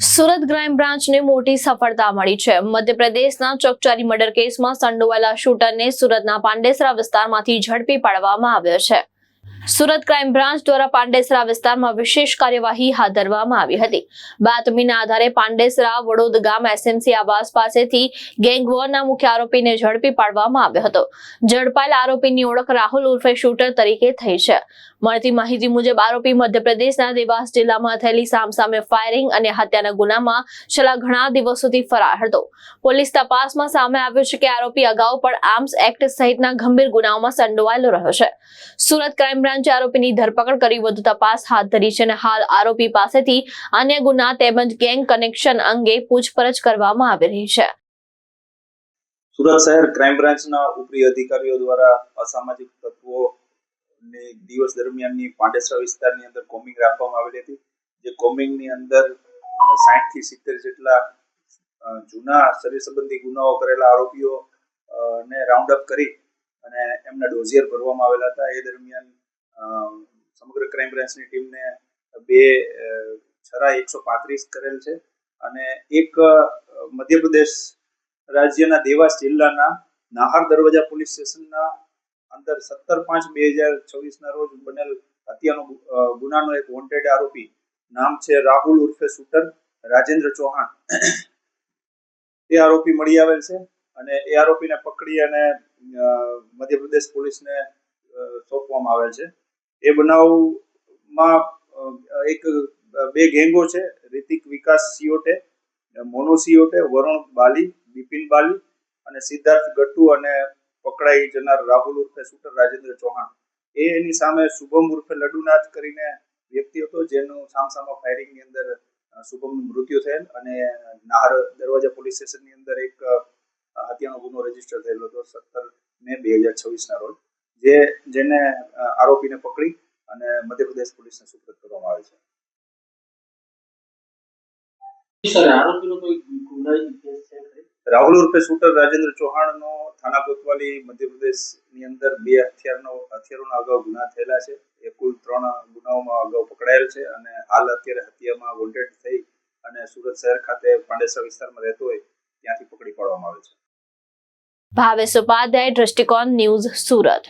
Surat crime બ્રાન્ચને મોટી સફળતા મળી છે। મધ્યપ્રદેશના ચકચારી મર્ડર કેસમાં સંડોવાયેલા શૂટરને સુરતના પાંડેસરા વિસ્તારમાંથી ઝડપી પાડવામાં આવ્યો છે। સુરત ક્રાઇમ બ્રાન્ચ દ્વારા પાંડેસરા વિસ્તારમાં વિશેષ કાર્યવાહી હાથ ધરવામાં આવી હતી। બાતમીના આધારે પાંડેસરા વડોદ ગામ એસએમસી આવાસ પાસેથી ગેંગ વોરના મુખ્ય આરોપીને ઝડપી પાડવામાં આવ્યો હતો। ઝડપાયેલ આરોપીની ઓળખ રાહુલ ઉર્ફે શૂટર તરીકે થઈ છે। મળતી માહિતી મુજબ આરોપી મધ્યપ્રદેશના દેવાસ જિલ્લામાં થયેલી સામસામે ફાયરિંગ અને હત્યાના ગુનામાં છેલ્લા ઘણા દિવસોથી ફરાર હતો। પોલીસ તપાસમાં સામે આવ્યું છે કે આરોપી અગાઉ પણ આર્મ્સ એક્ટ સહિતના ગંભીર ગુનાઓમાં સંડોવાયેલો રહ્યો છે। સુરત ક્રાઇમ બ્રાન્ચે આરોપીની ધરપકડ કરી વધુ તપાસ હાથ ધરી છે અને હાલ આરોપી પાસેથી અન્ય ગુના તેમજ ગેંગ કનેક્શન અંગે પૂછપરછ કરવામાં આવી રહી છે। સુરત શહેર ક્રાઇમ બ્રાન્ચના ઉપરી અધિકારીઓ દ્વારા અસામાજિક તત્વો દિવસ દરમિયાનની પાંડેસરા વિસ્તારની અંદર કોમિંગ રાખવામાં આવેલી હતી। જે કોમિંગની અંદર 60 થી 70 જેટલા જૂના શરીર સંબંધી ગુનાઓ કરેલા આરોપીઓ ને રાઉન્ડ અપ કરી અને એમના ડોઝિયર ભરવામાં આવેલા હતા। એ દરમિયાન સમગ્ર ક્રાઇમ બ્રાન્ચની ટીમને 2 છરા 135 કરેલ છે અને એક મધ્યપ્રદેશ રાજ્યના દેવાસ જિલ્લાના નાહર દરવાજા પોલીસ સ્ટેશનના અંદર 17/5/2024 ના રોજ બનેલ હત્યાનો ગુનાનો એક વોન્ટેડ આરોપી નામ છે રાહુલ ઉર્ફે શૂટર રાજેન્દ્ર ચૌહાણ। એ આરોપી મળી આવેલ છે અને એ આરોપીને પકડી અને મધ્યપ્રદેશ પોલીસને સોંપવામાં આવેલ છે। એ બનાવમાં એક 2 ગેંગો છે, રિતિક વિકાસ સિયોટે, મોનો સિયોટે, વરુણ બાલી, બિપિન બાલી અને સિદ્ધાર્થ ગટ્ટુ અને પકડાઈ જનાર રાહુલ ઉર્ફે શૂટર રાજેન્દ્ર ચૌહાણ। એની સામે શુભમ ઉર્ફે લડુનાથ કરીને વ્યક્તિ હતો, જેનું સામસામા ફાયરિંગની અંદર શુભમનું મૃત્યુ થયેલ અને નાહર દરવાજા પોલીસ સ્ટેશનની અંદર એક હત્યાનો ગુનો રજીસ્ટર થયેલો હતો 17 મે 2026 ના રોજ, જેને આરોપીને પકડી અને મધ્યપ્રદેશ પોલીસને સુપરત કરવામાં આવે છે। રાહુલ ઉર્ફે શૂટર રાજેન્દ્ર ચૌહાણનો થાના કોતવાલી મધ્યપ્રદેશની અંદર 2 હથિયારોના અગાઉ ગુના થયેલા છે। એ કુલ 3 ગુનાઓમાં અગાઉ પકડાયેલ છે અને હાલ અત્યારે હત્યામાં વોન્ટેડ થઈ અને સુરત શહેર ખાતે પાંડેસરા વિસ્તારમાં રહેતો હોય ત્યાંથી પકડી પાડવામાં આવે છે। ભાવેશ ઉપાધ્યાય, દ્રષ્ટિકોણ ન્યૂઝ, સુરત।